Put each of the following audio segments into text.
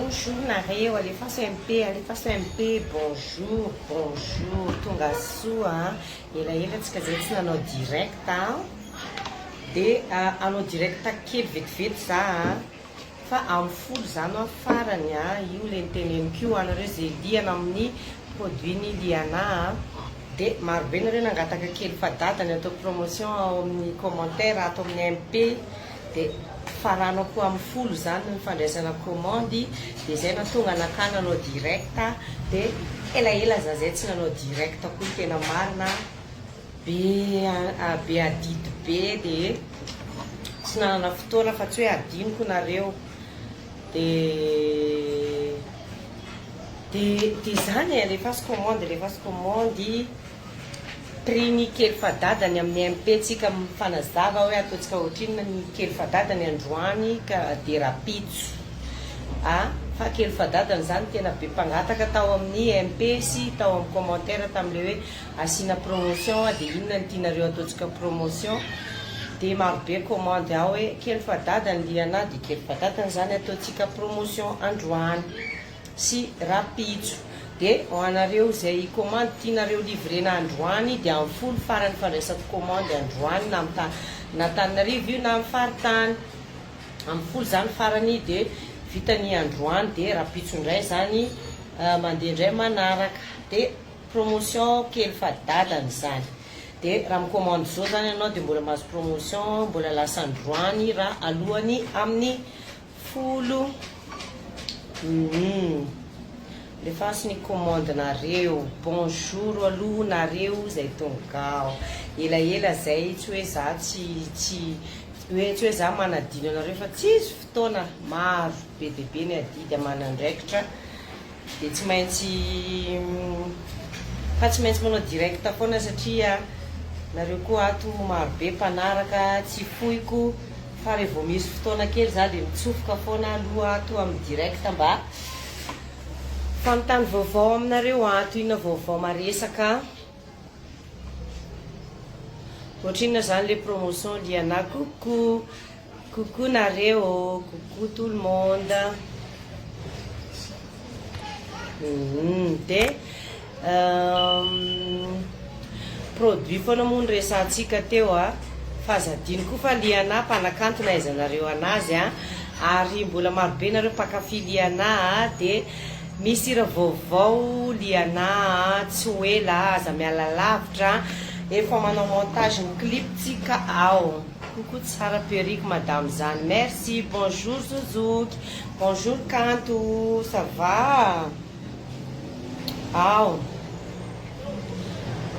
Bonjour nareo, alefaso MP, bonjour, tonga soa, elaela tsika zay tsy nanao direct dia anao direct kely vetivety za fa amin'ny folo zany farany io le niteneniko io anareo zay liana amin'ny produit-ny liana dia marobe nareo nangataka kely fadadany atao promotion ao amin'ny commentaire atao amin'ny MP dia faranako amin'ny folo zany ny fandraisana commande dia zay natonga nakany nanao direct dia elaela za zay tsy nanao direct koa tena marina be adidy be dia tsy nanana fotoana fa tsy hoe adiniko nareo dia zany alefaso commande prix ny kely fadadany amin'ny MP tsika mifanazava hoe ataotsika ohatrinona ny kely fadadany androany ka dia rapitso fa kely fadadany zany tena be mpangataka tao amin'ny MP sy tao amin'ny commentaire tam'le hoe asina promotion dia inona ny tianareo ataotsika promotion dia marobe commande ao hoe kely fadadany liana dia kely fadadany zany ataotsika promotion androany sy rapitso dia ho anareo zay commande tianareo livrena androany dia amin'ny folo farany fandraisako commande androany na Tananarivo io na amin'ny faritany amin'ny folo zany farany dia vitany androany dia rapitso indray zany mandeha indray manaraka dia promotion kely fadadany zany dia raha micommande zao zany ianao dia mbola mahazo promotion mbola lasa androany raha alohany amin'ny folo lefaso ny commande nareo bonjour aloha nareo zay tongao elaela zay tsy hoe za tsy hoe za manadino anareo fa tsisy fotoana maro be dia be ny adidy amanandraikitra dia tsy maintsy manao direct foana satria nareo koa ato marobe mpanaraka tsy foiko fa rehefa vao misy fotoana kely za dia mitsofoka foana aloha ato amin'ny direct mba fanontany vaovao aminareo ato inona vaovao maresaka ohatrina zany le promotion liana coucou nareo coucou tout le monde dia produit foana moa ny resantsika teo fa zadiny koa fa liana mpanakantona aizanareo anazy ary mbola marobe nareo mpakafy liana dia misy raha vaovao liana tsy hoe aza miala lavitra efa manao montage ny cliptsika ao coucou tsara perrique madame zany merci bonjour Suzuki bonjour Kanto ça va ao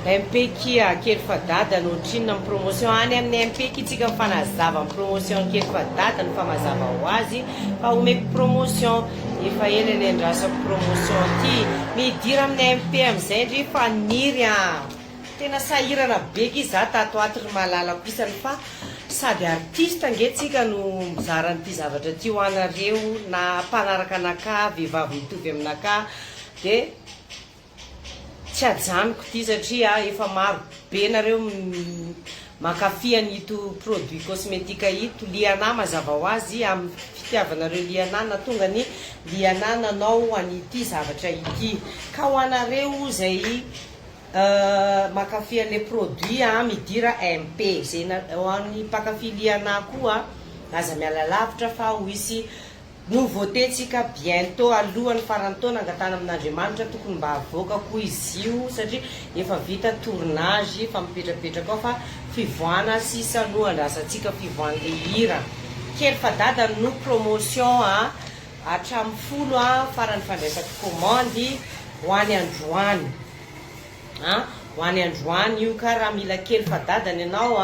MP kia kely fadadany ohatrinona amin'ny promotion any amin'ny MP tsika mifanazava amin'ny promotion kely fadadany fa mazava ho azy fa omeko promotion efa ela ny andrasako promotion ty midira amin'ny MP amin'izay ndry fa niry tena sahirana beky za tato ato ry malalako isany fa sady artiste ngetsika no mizarany ty zavatra ty ho anareo na mpanaraka anaka vehivavy mitovy aminaka dia tsy ajanoko ty satria efa maro be nareo makafy an'ito produit cosmétique ito liana mazava ho azy amin'ny fitiavanareo liana na tonga ny liana nanao an'ity zavatra ity ka ho anareo zay makafy an'le produit midira MP zay ho an'ny mpakafy liana koa aza miala lavitra fa ho isy nouveauté tsika bientôt alohan'ny farantaona angatana amin'Andriamanitra tokony mba avoaka koa izy io satria efa vita tournage fa mipetrapetraka ao fa fivoana sy sanoandrasantsika fivoan'le hira kely fadadany no promotion hatramin'ny folo farany fandraisako commande ho any androany ho any androany io ka raha mila kely fadadany ianao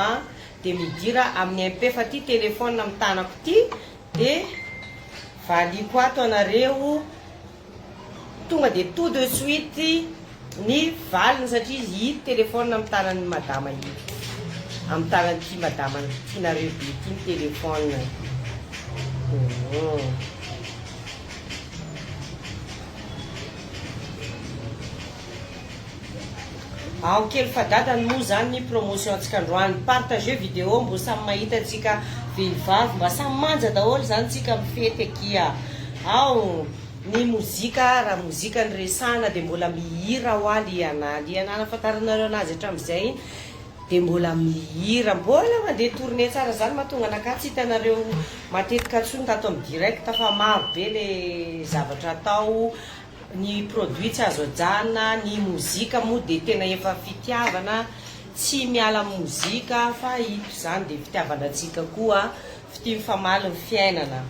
dia midira amin'ny MP fa ty telefone amin'ny tanako ty dia valiko ato anareo tonga dia tout de suite ny valiny satria izy ito telefone amin'ny tanan'ny madama io amin'ny tanan'ity madama tianareo be ty ny telefone ao kely fadadany moa zany ny promotion antsika androany partage vidéo mbo samy mahita atsika vehivavy mba samy manja daholo zany tsika mifety akia ao ny mozika raha mozika nyresahana dia mbola mihira ho liana nafantaranareo anazy hatramin'izay iny dia mbola mihira mbola mandeha tourné tsara zany mahatonga anaka tsy hitanareo matetika tsony tato amin'ny direct fa maro be le zavatra atao ny produit tsy azo ajana ny mozika moa dia tena efa fitiavana tsy miala amin'ny mozika fa ito zany dia fitiavana antsika koa fitia mifamaly ny fiainana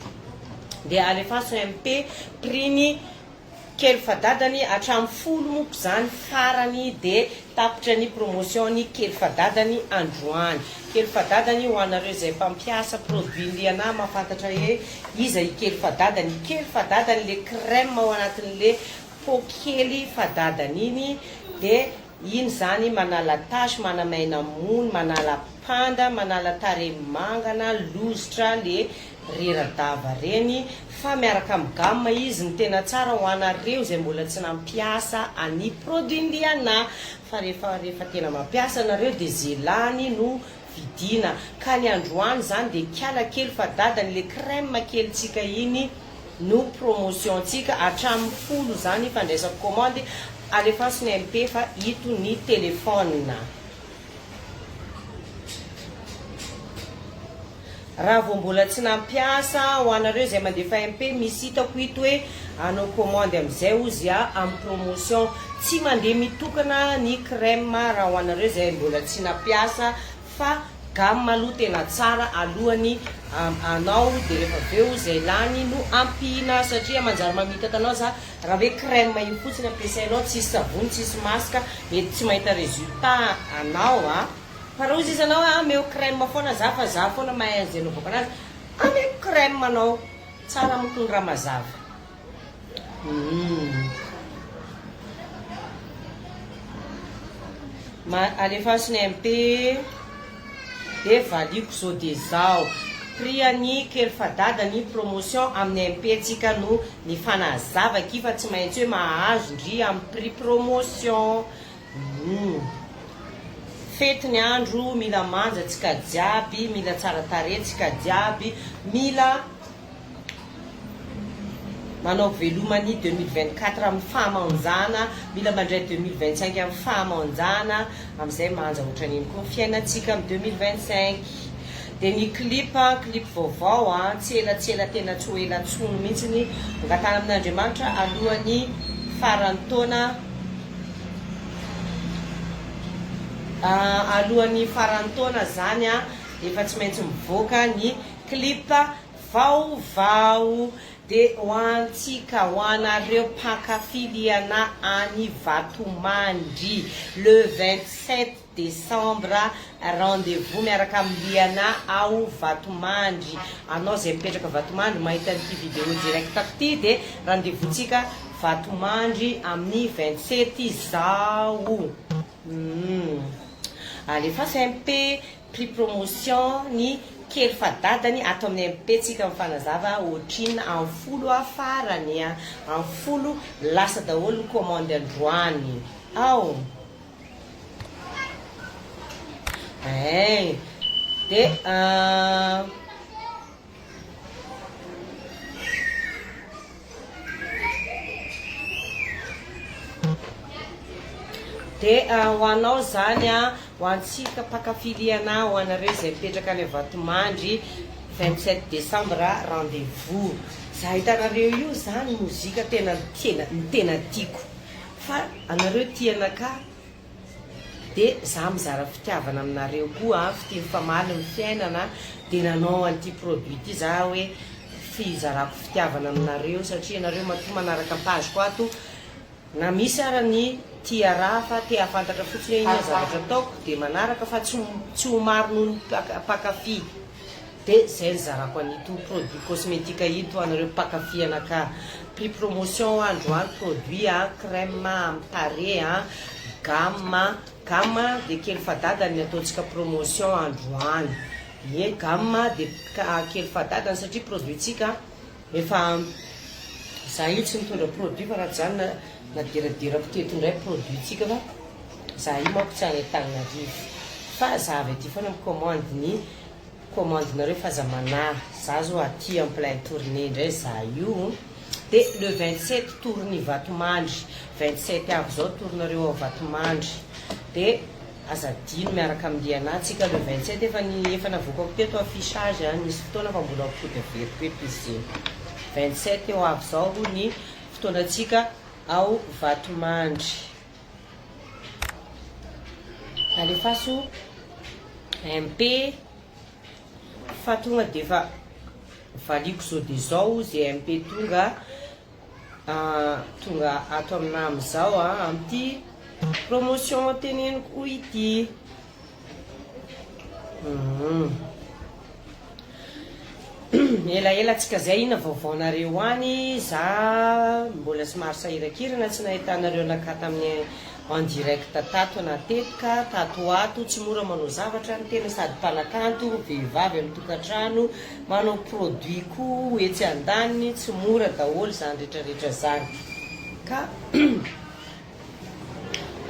dia alefaso MP prix-ny kely fadadany hatramin'ny 10 moko zany farany dia tapitra ny promotion ny kely fadadany androany kely fadadany ho anareo izay mpampiasa produit liana mahafantatra hoe iza kely fadadany le crème ao anatin'le pokely fadadany iny dia iny zany manala tasy manamaina mony manala panda manala taremangana lozitra le reradava reny fa miaraka amin'ny gamme izy ny tena tsara ho anareo izay mbola tsy nampiasa any produit liana fa rehefa tena mampiasa anareo dia zelany no vidina ka ny androany zany dia kiala kely fadadany le crème kelytsika iny no promotiontsika hatramin'ny 10 zany fandraisako commande alefaso ny MP fa ito ny telefona raha vao mbola tsy nampiasa ho anareo izay mandefa MP misy hitako ito hoe anao commande amin'izay ozy amin'ny promotion tsy mandeha mitokana ny crème raha ho anareo izay mbola tsy nampiasa fa gamme aloha tena tsara alohany anao dia rehefa aveo izay lany no ampina satria manjary mamita tanao za raha hoe crème iny fotsiny ampiasainao tsisy savony tsisy masaka mety tsy mahita résultat anao fa raha ozy izy anao meo crème foana za fa za foana mahay an'izay anaovako anazy ameo crème anao tsara mokony raha mazava alefaso ny MP dia valiko zao dia zao prix any kely fadadany promotion amin'ny MP antsika no ny fanazavaki fa tsy maintsy hoe mahazo ndry amin'ny prix promotion fety ny andro mila manja tsika jiaby mila tsara tare tsika jiaby mila manao velomany 2024 amin'ny fahamanjana mila mandray 2025 amin'ny fahamanjana amin'izay manja ohatran'iny koa fiainantsika amin'ny 2025 dia ny clip vaovao tsy elatsela tena tsy ho elatsono mihitsy ny angatana amin'Andriamanitra alohan'ny farany taona zany efa tsy maintsy mivoaka ny clip vaovao dia ho antsika ho anareo mpankafy liana any Vatomandry le 27 décembre rendez-vous miaraka amin'ny liana ao Vatomandry anao izay mipetraka Vatomandry mahita an'ity vidéo direct ty dia rendez-vous tsika Vatomandry amin'ny 27 izao alefaso MP prix promotion ny kely fadadany ato amin'ny MP tsika mifanazava ohatriny amin'ny 10 farany amin'ny 10 lasa daholo ny commande androany ao dia ho anao zany ho antsika mpakafiliana ho anareo izay mipetraka any Vatomandry 27 décembre rendez-vous za hitanareo io zany mozika tena tiako fa anareo tianaka dia za mizara fitiavana aminareo koa fitia mifamaly ny fiainana dia nanao an'ity produit ity za hoe fizarako fitiavana aminareo satria anareo matoa manaraka pageko ato na misy ara ny tia raha fa tia afantatra fotsiny iny zavatra ataoko dia manaraka fa tsy ho maro noho ny mpakafy dia zay ny zarako an'ito produit cosmétique ito anareo mpakafy anaka prix promotion androany produit crème amin'ny tare gamme dia kely fadadany ataontsika promotion androany gamme dia kely fadadany satria produit tsika efa za io tsy mitondra produit fa raha zany nadiradirako teto indray produit tsika fa za io manko tsy agnetanana rivo fa za avy aty foana micommande ny commande nareo fa za manara za zao aty en plein tournée indray za io dia le 27 torony vatomandry 27 avy zao toronareo vatomandry dia azadino miaraka amin'ndiana tsika le 27 efa navokako teto affichage nisy fotoana fa mbola kody veriko eto izy 27 eo avy zao ny fotoanatsika ao vatomandry alefaso MP fa tonga dia efa valiko zao dia zao zay MP tonga ato amina amizao amty promotion teneniko ity elaela atsika zay ina vaovaonareo any za mbola somary sahirakirana tsy nahitanareo nakata amin'ny en direct tato natetika tato ato tsy mora manao zavatra ny tena sady mpanakanto vehivavy amin'ny tokantrano manao produit ko etsy andaniny tsy mora daholo zany rehetrarehetra zany ka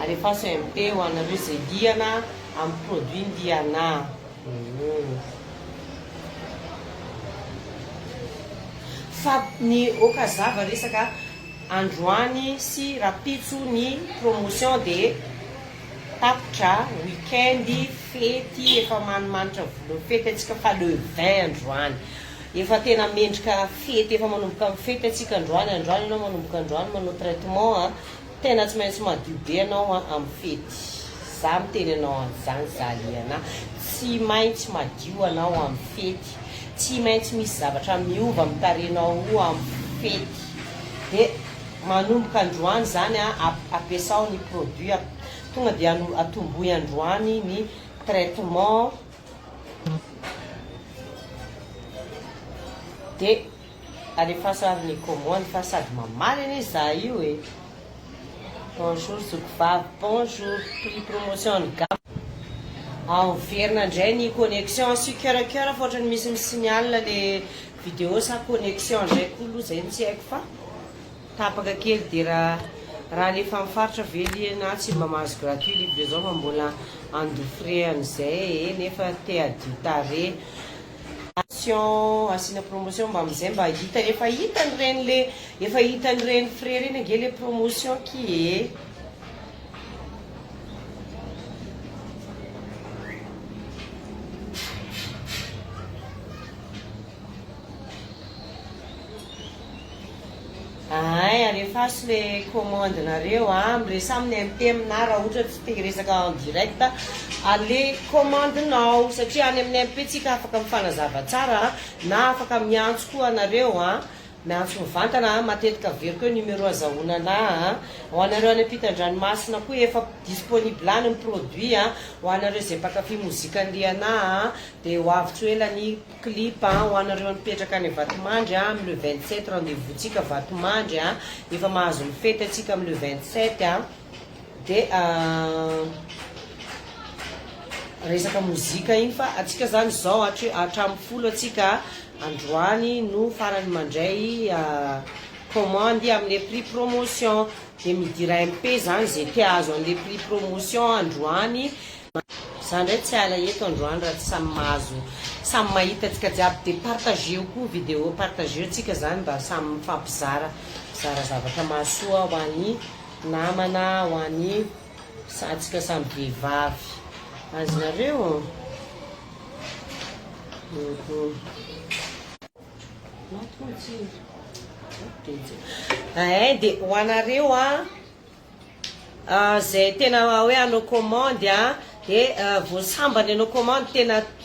alefaso MP ho anareo zay diana amin'ny produit ndiana fa ny okazava resaka androany sy rapitso ny promotion de tapitra weekend fety efa manimanitra volo fety atsika fa le 20 androany efa tena mendrika fety efa manomboka amin'ny fety atsika androany anao manomboka androany manao traitement tena tsy maintsy madio be anao amin'ny fety za miteny anao an'izany zaliana tsy maintsy madio anao amin'ny fety tsy maintsy misy zavatra miova mitarenao amin'ny fety dia manomboka androany zany ampiasao ny produit tonga dia atomboy androany ny traitement dia alefasa ny commande fa sady mamaly anie za io bonjour zokivavy bonjour prix promotion ny gamme enverina indray ny connexion sy cœur fa ohatrany misy signal le vidéo sa connexion ndraiky olo zay tsy haiko fa tapaka kely dia raha lefa mifaritra vely tsy mba mahazo gratuit livre zao fa mbola andofre an'izay nefa te adio tare asina promotion mba amizay mba hita efa hitan'ireny frais reny ange le promotion ki alefaso le commande nareo miresa amin'ny MP amina raha ohatra tsy te resaka en direct ale commande-nao satria any amin'ny MP tsika afaka mifanazava tsara na afaka miantso koa anareo miantso mivantana matetika veriko eo numéro azahoanana ho anareo any ampitan-dranomasina koa efa disponible any ny produit ho anareo zay mpakafy mozika andiana dia ho avy ela ny clip ho anareo mipetraka any vatomandry amin'ny le 27 rendez-vous tsika vatomandry efa mahazo mifety atsika amin'ny le 27 dia resaka mozika iny fa atsika zany zao hatramin'ny folo atsika androany no farany mandray commande amin'ny prix promotion dia midira MP zany zay tia azo an'le prix promotion androany za ndray tsy ala eto androany raha tsy samy mahazo samy mahita atsika jiaby dia partageo koa vidéo partageo tsika zany mba samy mifampizara zavatra mahasoa ho an'ny namana ho an'ny atsika samy vehivavy azonareo dia ho anareo zay tena hoe anao commande dia voasambany anao commande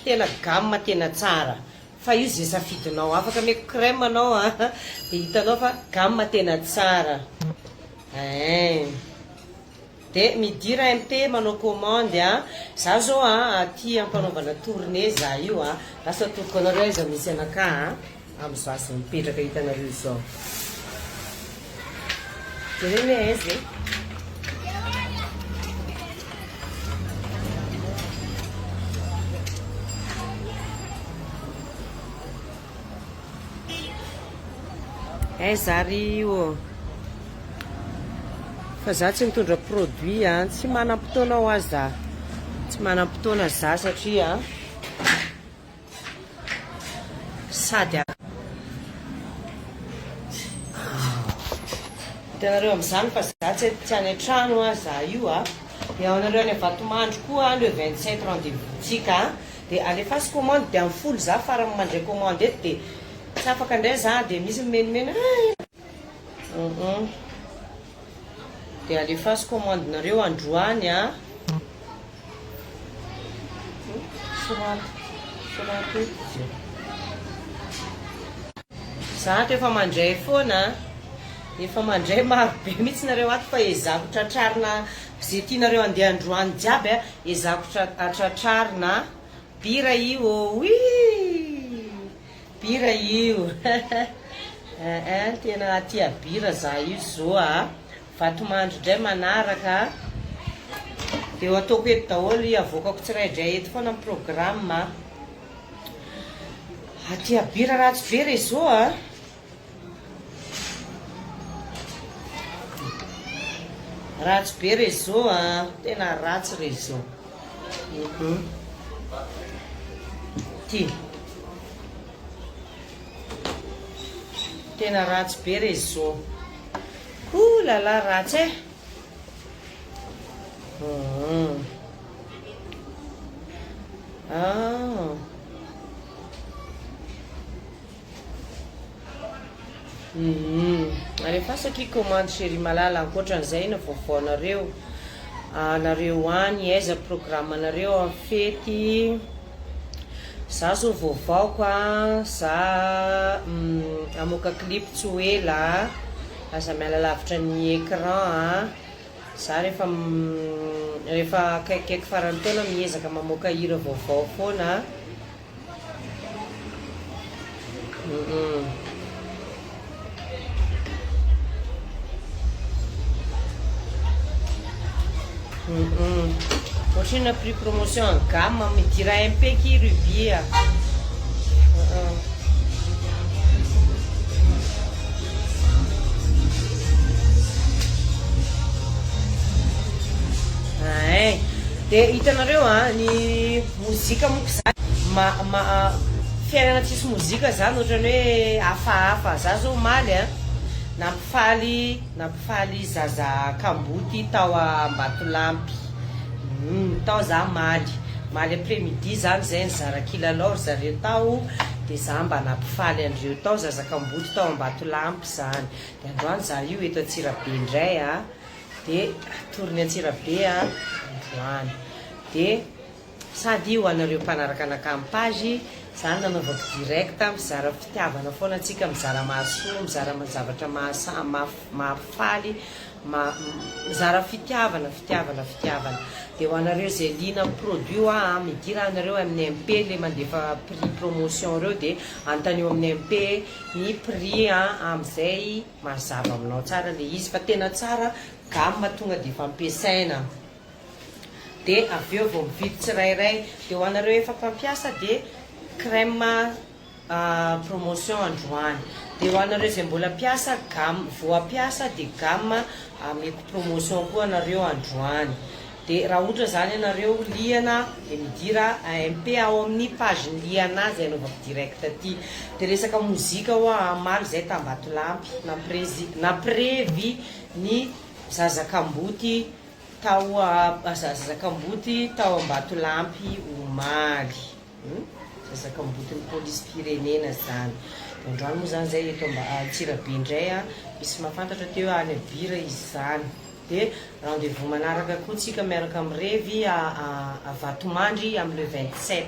tena gamme tena tsara fa io zay safidinao afaka meko crème anao dia hitanao fa gamme tena tsara dia midira MP manao commande za zao aty ampanaovana tournée za io lasa atoroko anareo aiza misy anaka am'izao asy mipetraka hitanareo zao jereny aiza zary io fa za tsy mitondra produit tsy manam-potoana ho azy za tsy manam-potoana za satria sady hitanareo amin'izany fa za tsy any an-trano a za io a dia ao anareo any Vatomandry koa le 27 rendez-vous-tsika dia alefasy commande dia amin'ny folo za farany mandray commande eto dia tsy afaka indray za dia misy mimenimena dia alefasy commande nareo androany a za to efa mandray foana efa mandray marobe mihitsy nareo ato fa ezako tratrarina zay tianareo andeha androany jiaby a ezako tratrarina bira io bira io tena tia bira za io zao a Vatomandry indray manaraka dia ataoko eto daholo avoakako tsiraidray eto foana amin'ny programme atia bira ratsy be re zao a ratsy be re zao a tena ratsy re zao ty tena ratsy be re zao lala ratsy alefa satria commande chéri malala ankoatran'izay na vaovao nareo any aiza programme nareo amin'ny fety za zao vaovaoko a za amoaka clip tsy ho ela aza miala lavitra ny écran za rehefa akaikaiky farany taona miezaka mamoaka hira vaovao foana ohatrina prix promotion en gamme midira MP ki Ruby dia hitanareo ny mozika moko zany fiainana tsisy mozika zany ohatrany hoe hafahafa za zao maly nampifaly zaza Kamboty tao Ambatolampy tao za maly après midi zany zay nizara kilalao zareo tao dia za mba nampifaly andreo tao zaza Kamboty tao Ambatolampy zany dia androany za io eto Antsirabe indray dia torony Antsirabe androany dia sady io anareo mpanaraka anakampage zany nanaovako direct mizara fitiavana foana antsika mizara mahasoa mizara zavatra mahafaly mizara fitiavana dia ho anareo zay lina produit midira anareo amin'ny MP le mandefa prix promotion reo dia antaneo amin'ny MP ny prix amizay mazava aminao tsara le izy fa tena tsara gamme tonga dia efa ampiasaina dia aveo vao mividy tsirairay dia ho anareo efa mpampiasa dia crème promotion androany dia ho anareo zay mbola piasa gamme voapiasa dia gamme ameko promotion koa anareo androany dia raha ohatra zany anareo liana dia midira MP ao amin'ny page liana zay anaovako direct aty dia resaka mozika ho amaly zay Tambatolampy naprevi ny zaza Kamboty tao Ambatolampy omaly zaza Kamboty ny police firenena zany androany moa zany zay eto Antsirabe indray misy mahafantatra teo any Bira izy zany dia rendez-vous manaraka koa tsika miaraka amin'ny Revy Vatomandry amin'ny le 27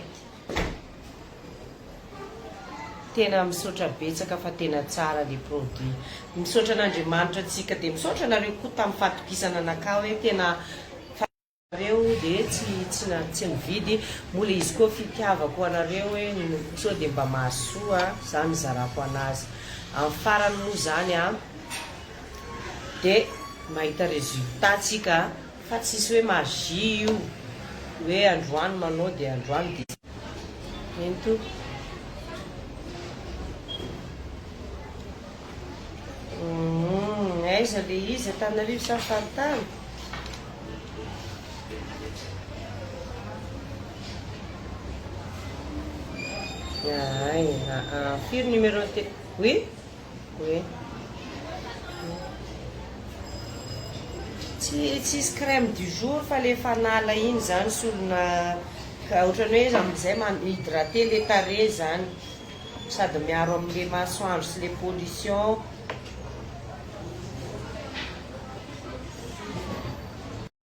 tena misaotra betsaka fa tena tsara le produit misaotra n'Andriamanitra tsika dia misaotra nareo koa tamin'ny fatokisana anakao hoe tena reo dia tsy mividy mola izy koa fitiavako anareo hoe sao dia mba mahasoa za mizarako anazy amin'ny farany moa zany dia mahita résultat tsika fa tsisy hoe magie io hoe androany manao dia androany dia ento aiza le izy Antananarivo sa fantany firy numéro oui tsisy crème du jour fa le fanala iny zany solona ohatrany hoe amizay mahydrater le tarehy zany sady miaro am'le masoandro sy le pollution